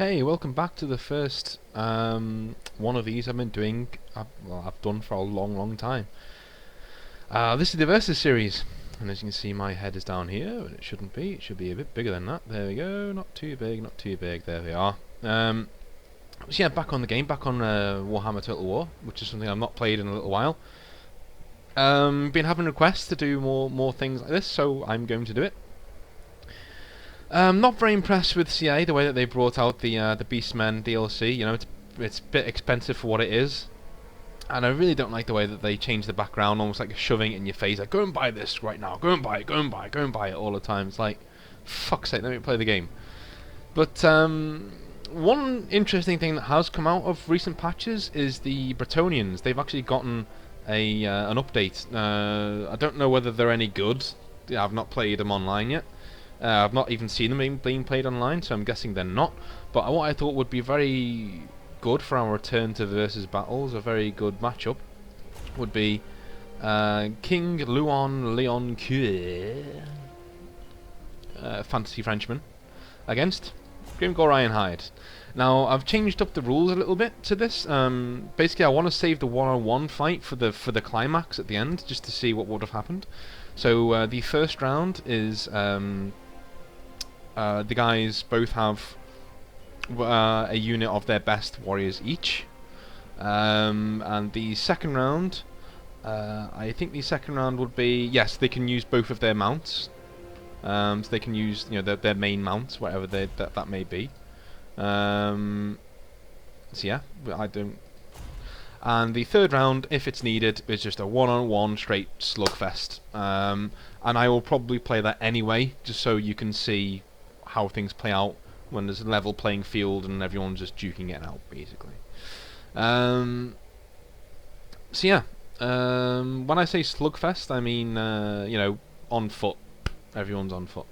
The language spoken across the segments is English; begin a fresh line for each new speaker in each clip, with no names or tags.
Hey, welcome back to the first one of these I've been doing. I've done for a long time. This is the Versus series, and as you can see, my head is down here, but it shouldn't be. It should be a bit bigger than that. There we go. Not too big, not too big. There we are. So yeah, back on the game, back on Warhammer Total War, which is something I've not played in a little while. Been having requests to do more things like this, so I'm going to do it. Not very impressed with CA, the way that they brought out the Beastmen DLC. You know, it's a bit expensive for what it is, and I really don't like the way that they change the background, almost like shoving it in your face, like go and buy this right now, go and buy it, go and buy it, go and buy it all the time. It's like, fuck's sake, let me play the game. But one interesting thing that has come out of recent patches is the Bretonnians. They've actually gotten an update. I don't know whether they're any good. I've not played them online yet. I've not even seen them being played online, so I'm guessing they're not. But what I thought would be very good for our return to versus battles, a very good matchup, would be King Leon Cue, fantasy Frenchman, against Grimgor Ironhide. Now I've changed up the rules a little bit to this. Basically, I want to save the one-on-one fight for the climax at the end, just to see what would have happened. So the first round is. The guys both have a unit of their best warriors each, and the second round, I think the second round would be, yes, they can use both of their mounts, so they can use their main mounts, whatever that may be. So yeah, I don't. And the third round, if it's needed, is just a one-on-one straight slugfest, and I will probably play that anyway, just so you can see how things play out when there's a level playing field and everyone's just duking it out, basically. So yeah, when I say slugfest, I mean on foot. Everyone's on foot.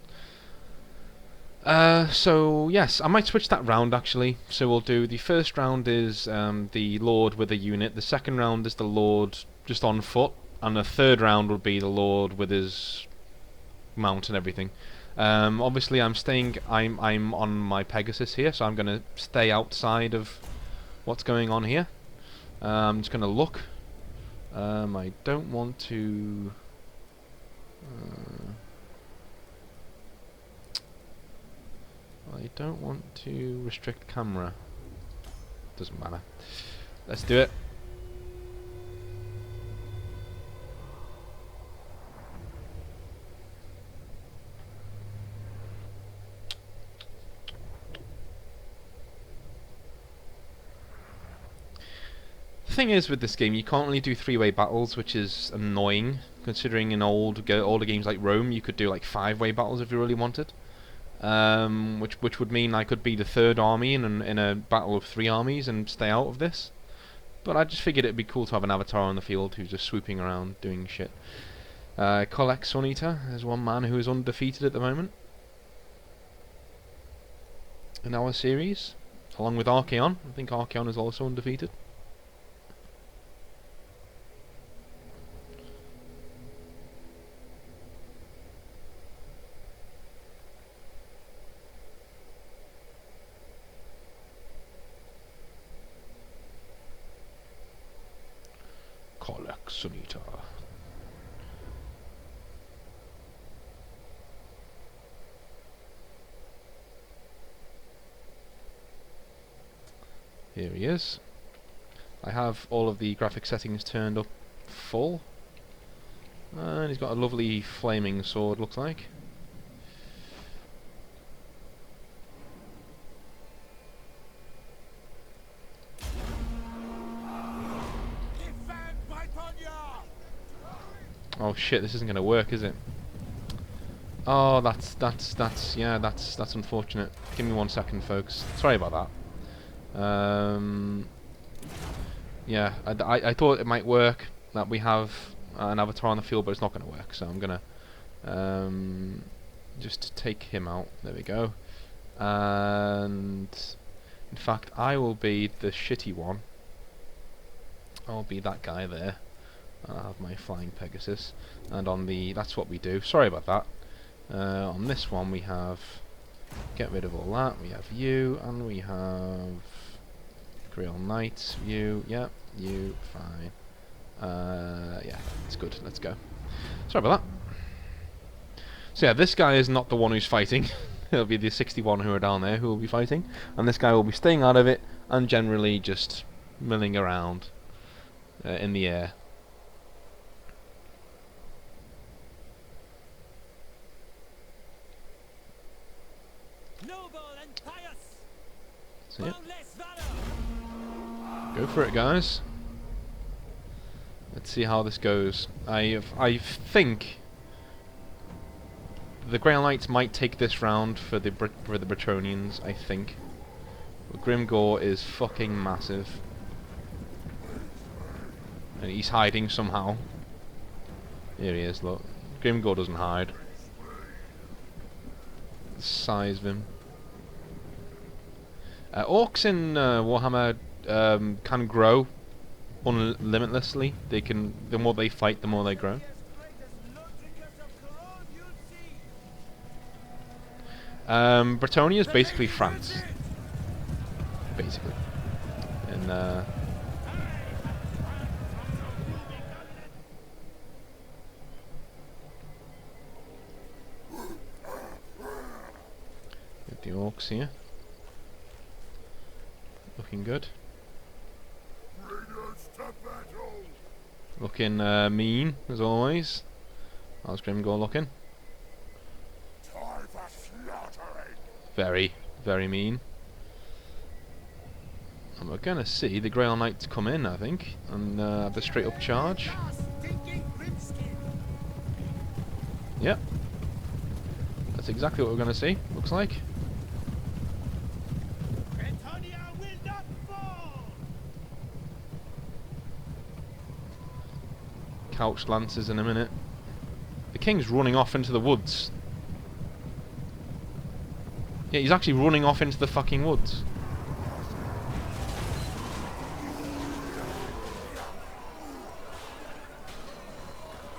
So yes, I might switch that round actually. So we'll do the first round is the Lord with a unit. The second round is the Lord just on foot, and the third round will be the Lord with his mount and everything. Obviously, I'm on my Pegasus here, so I'm going to stay outside of what's going on here. I'm just going to look. I don't want to. I don't want to restrict camera. Doesn't matter. Let's do it. The thing is with this game, you can't really do three-way battles, which is annoying. Considering in older games like Rome, you could do like five-way battles if you really wanted. Which would mean I could be the third army in a battle of three armies and stay out of this. But I just figured it'd be cool to have an avatar on the field who's just swooping around doing shit. Kolek Sonita is one man who is undefeated at the moment in our series, along with Archeon. I think Archeon is also undefeated. Kolek Sonita. Here he is. I have all of the graphic settings turned up full. And he's got a lovely flaming sword, looks like. Oh shit, this isn't gonna work, is it? Oh, that's unfortunate. Give me 1 second, folks. Sorry about that. Yeah, I thought it might work that we have an avatar on the field, but it's not going to work. So I'm gonna just take him out. There we go. And in fact, I will be the shitty one. I'll be that guy there. I'll have my flying Pegasus, and on the that's what we do. Sorry about that. On this one we have Get rid of all that. We have you, and we have Grail Knights. You, yeah, you, fine. Yeah, it's good. Let's go. Sorry about that. So yeah, this guy is not the one who's fighting. It'll be the 61 who are down there who will be fighting, and this guy will be staying out of it and generally just milling around in the air. So, yeah. Go for it, guys. Let's see how this goes. I think the Grail Knights might take this round for the Bretonnians. I think. But Grimgor is fucking massive, and he's hiding somehow. Here he is. Look, Grimgor doesn't hide. The size of him. Orcs in Warhammer can grow unlimitlessly. They can. The more they fight, the more they grow. Bretonnia is basically France. Basically. And get the orcs here. Looking good. Looking mean, as always. How's Grimgor looking? Very, very mean. And we're going to see the Grail Knights come in, I think, and have a straight up charge. Yep. That's exactly what we're going to see, looks like. Couched lancers in a minute. The king's running off into the woods. Yeah, he's actually running off into the fucking woods.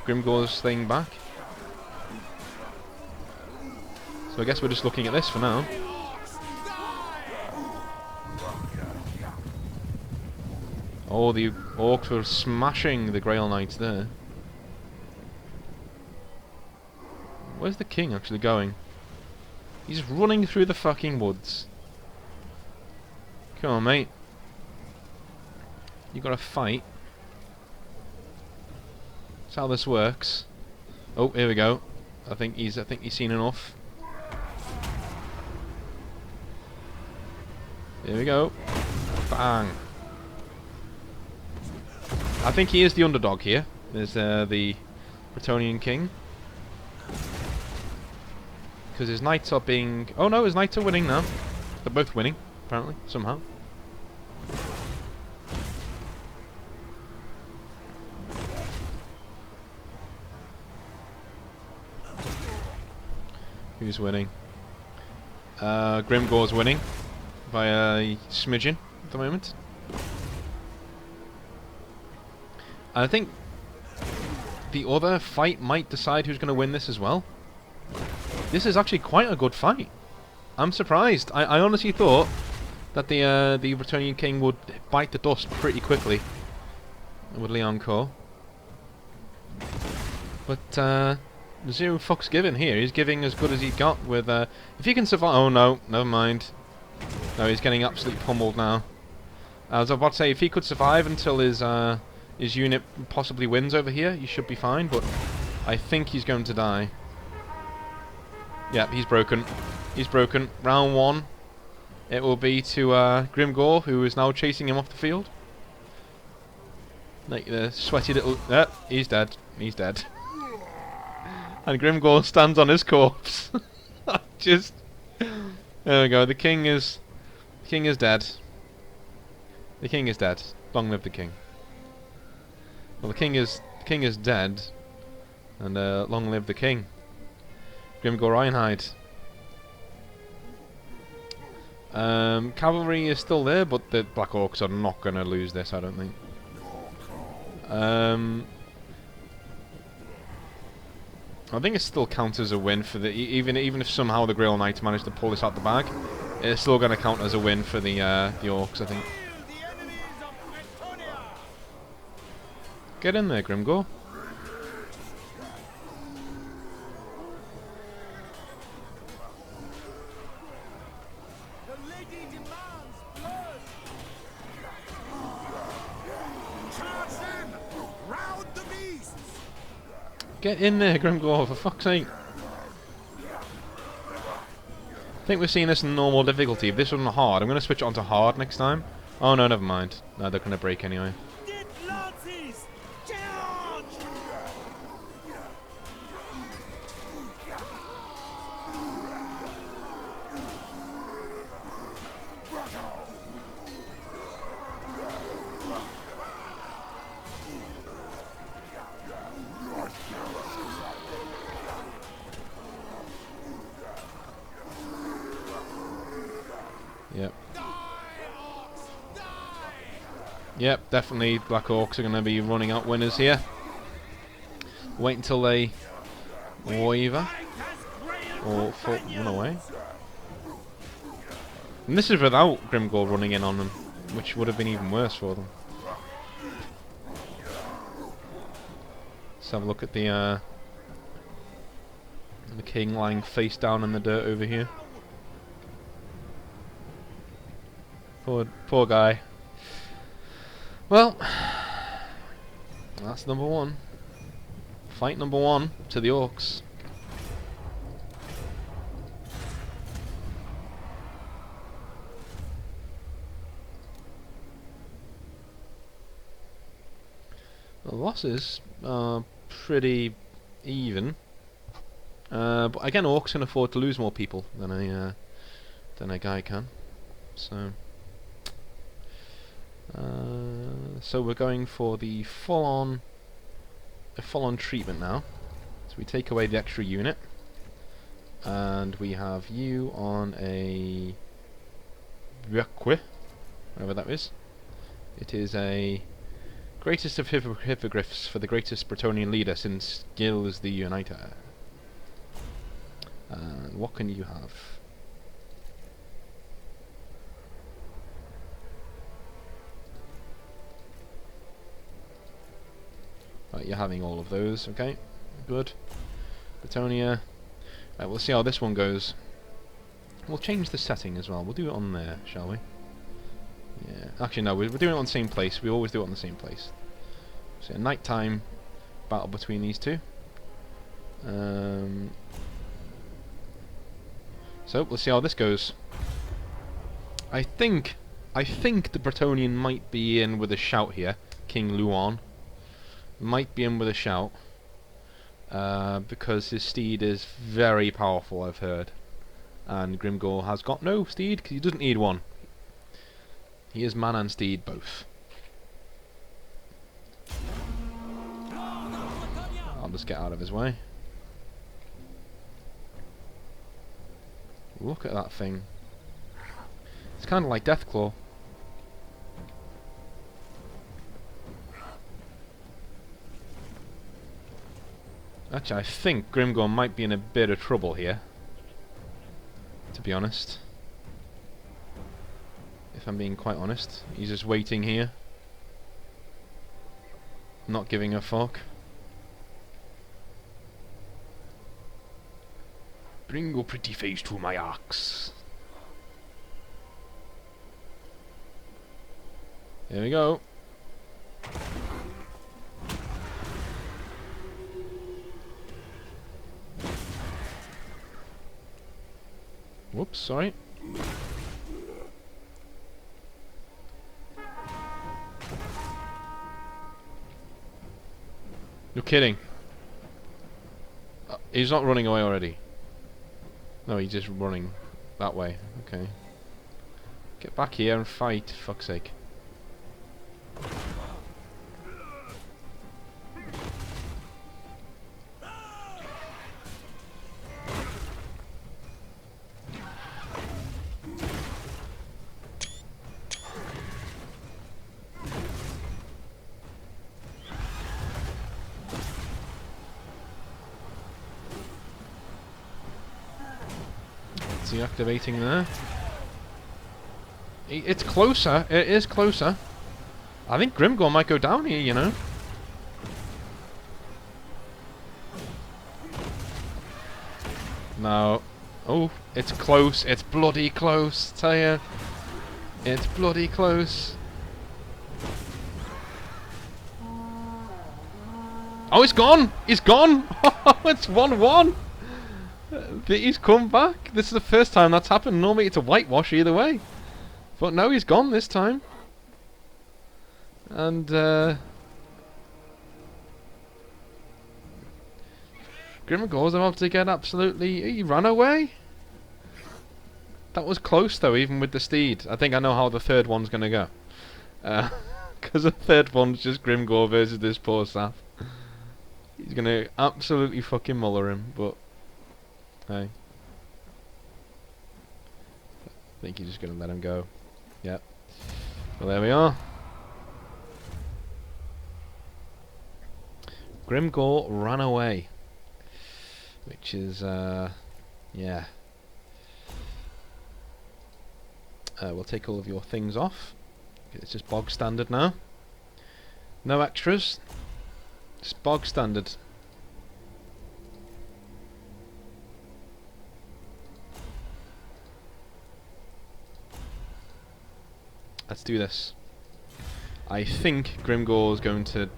Grimgor's staying back. So I guess we're just looking at this for now. Oh, the orcs were smashing the Grail Knights there. Where's the king actually going? He's running through the fucking woods. Come on, mate. You gotta fight. That's how this works. Oh, here we go. I think he's seen enough. Here we go. Bang. I think he is the underdog here. There's the Bretonnian king. Because his knights are being... Oh no, his knights are winning now. They're both winning, apparently, somehow. Who's winning? Grimgor's winning by a smidgen at the moment. And I think the other fight might decide who's going to win this as well. This is actually quite a good fight. I'm surprised. I honestly thought that the Bretonnian king would bite the dust pretty quickly with Leoncoeur. But zero fucks given here. He's giving as good as he got with... if he can survive... Oh no, never mind. No, he's getting absolutely pummeled now. I was about to say, if he could survive until his unit possibly wins over here, he should be fine, but I think he's going to die. Yeah, he's broken. He's broken. Round one. It will be to Grimgor, who is now chasing him off the field. Like the sweaty little... he's dead. He's dead. And Grimgor stands on his corpse. Just... There we go. The king is dead. The king is dead. Long live the king. Well, the king is dead. And long live the king. Grimgor Ironhide. Cavalry is still there, but the Black Orcs are not going to lose this, I don't think. I think it still counts as a win for the even if somehow the Grail Knights managed to pull this out the bag, it's still going to count as a win for the Orcs, I think. Get in there, Grimgor. Get in there, Grimgor, for fuck's sake. I think we're seeing this in normal difficulty. If this wasn't hard, I'm going to switch it on to hard next time. Oh no, never mind. No, they're going to break anyway. Yep. Yep, definitely Black Orcs are going to be running out winners here. Wait until they waver or run away. And this is without Grimgor running in on them, which would have been even worse for them. Let's have a look at the king lying face down in the dirt over here. Poor guy. Well, that's number one. Fight number one to the Orcs. The losses are pretty even. But again, Orcs can afford to lose more people than a guy can. So we're going for the full-on treatment now. So we take away the extra unit, and we have you on a Requi, whatever that is. It is a greatest of hippogriffs for the greatest Bretonnian leader since Gilles the Uniter. And what can you have? Right, you're having all of those, okay, good. Bretonia. Right, we'll see how this one goes. We'll change the setting as well. We'll do it on there, shall we? Yeah. Actually, no, we're doing it on the same place. We always do it on the same place. So, a nighttime battle between these two. So, we'll see how this goes. I think the Bretonian might be in with a shout here. King Louen might be in with a shout, because his steed is very powerful, I've heard, and Grimgor has got no steed because he doesn't need one. He is man and steed both. I'll just get out of his way. Look at that thing. It's kind of like Deathclaw. Actually, I think Grimgor might be in a bit of trouble here, to be honest. If I'm being quite honest. He's just waiting here. Not giving a fuck. Bring your pretty face to my axe. There we go. Whoops, sorry. You're kidding. He's not running away already. No, he's just running that way. Okay. Get back here and fight, for fuck's sake. he activating there? It's closer. It is closer. I think Grimgor might go down here, you know. No. Oh, it's close. It's bloody close, tell ya. It's bloody close. Oh, it's gone! He's gone! It's 1-1! He's come back. This is the first time that's happened. Normally it's a whitewash either way. But no, he's gone this time. And, Grimgor's about to get absolutely... He ran away? That was close though, even with the steed. I think I know how the third one's gonna go. Because the third one's just Grimgor versus this poor sap. He's gonna absolutely fucking muller him, but... Hey. I think he's just gonna let him go. Yep. Well, there we are. Grimgor ran away. Which is, yeah. We'll take all of your things off. It's just bog standard now. No extras. Just bog standard. Let's do this. I think Grimgor's going to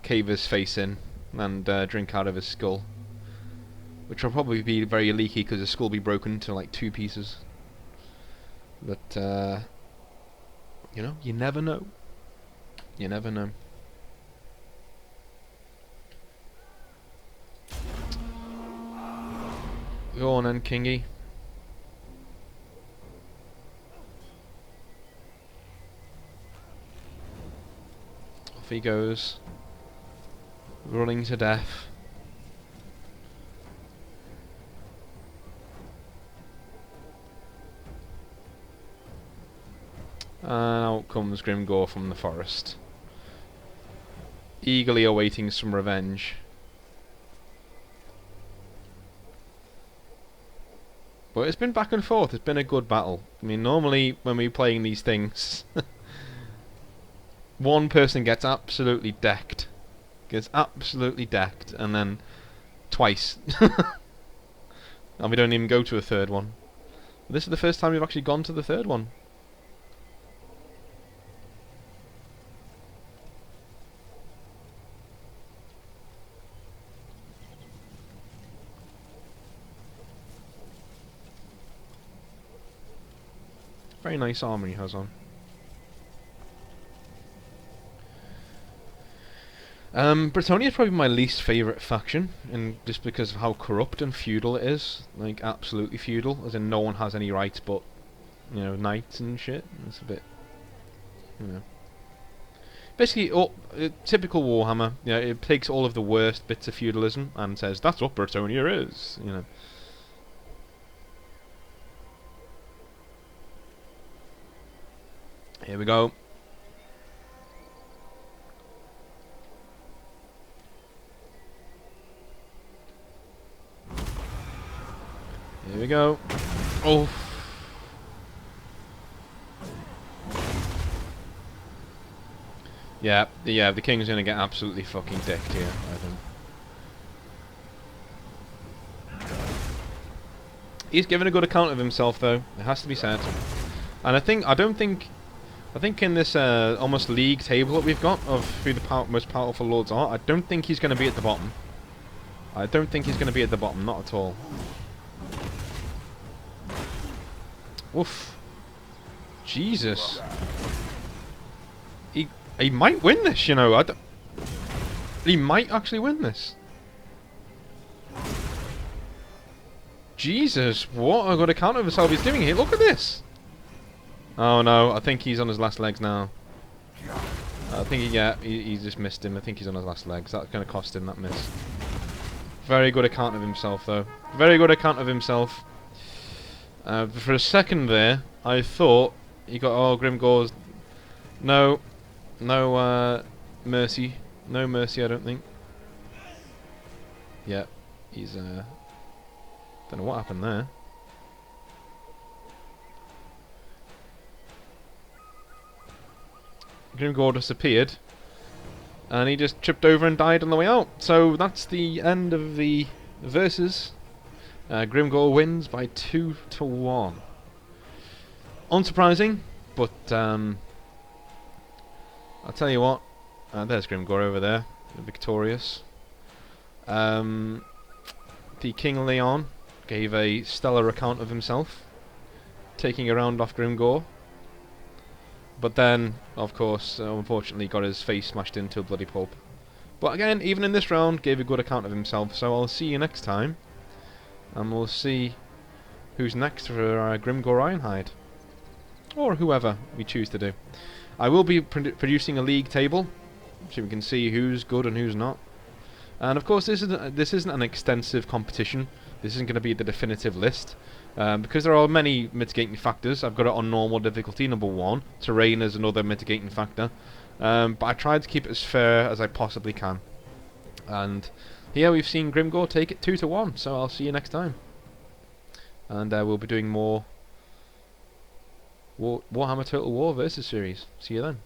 cave his face in and drink out of his skull. Which will probably be very leaky because his skull will be broken into like 2 pieces. But, you know, you never know. You never know. Go on then, Kingy. Off he goes. Running to death. And out comes Grimgor from the forest. Eagerly awaiting some revenge. But it's been back and forth, it's been a good battle. I mean, normally when we're playing these things, one person gets absolutely decked. Gets absolutely decked, and then twice. And we don't even go to a third one. But this is the first time we've actually gone to the third one. Very nice armour he has on. Bretonnia is probably my least favourite faction, and just because of how corrupt and feudal it is. Like, absolutely feudal, as in no one has any rights but, you know, knights and shit. It's a bit, you know. Basically, typical Warhammer, you know, it takes all of the worst bits of feudalism and says, that's what Bretonnia is, you know. Here we go. Here we go. Oh. Yeah, the king's gonna get absolutely fucking dicked here, I think. He's given a good account of himself, though. It has to be said. And I think in this almost league table that we've got of who the most powerful lords are, I don't think he's going to be at the bottom. I don't think he's going to be at the bottom, not at all. Oof. Jesus. He might win this, you know. He might actually win this. Jesus, what a good account of himself he's giving here. Look at this. Oh no, I think he's on his last legs now. I think he just missed him. I think he's on his last legs. That's going to cost him that miss. Very good account of himself, though. Very good account of himself. For a second there, I thought he got... Oh, Grimgor's... No. No mercy. No mercy, I don't think. Yeah, he's... Don't know what happened there. Grimgor disappeared, and he just tripped over and died on the way out. So that's the end of the versus. Grimgor wins by 2-1. Unsurprising, but I'll tell you what. There's Grimgor over there, victorious. The King Louen gave a stellar account of himself, taking a round off Grimgor. But then, of course, unfortunately got his face smashed into a bloody pulp. But again, even in this round, gave a good account of himself. So I'll see you next time. And we'll see who's next for Grimgor Ironhide. Or whoever we choose to do. I will be producing a league table, so we can see who's good and who's not. And of course, this isn't an extensive competition. This isn't going to be the definitive list. Because there are many mitigating factors. I've got it on normal difficulty, number 1. Terrain is another mitigating factor. But I tried to keep it as fair as I possibly can. And here we've seen Grimgor take it 2-1. So I'll see you next time. And we'll be doing more Warhammer Total War versus series. See you then.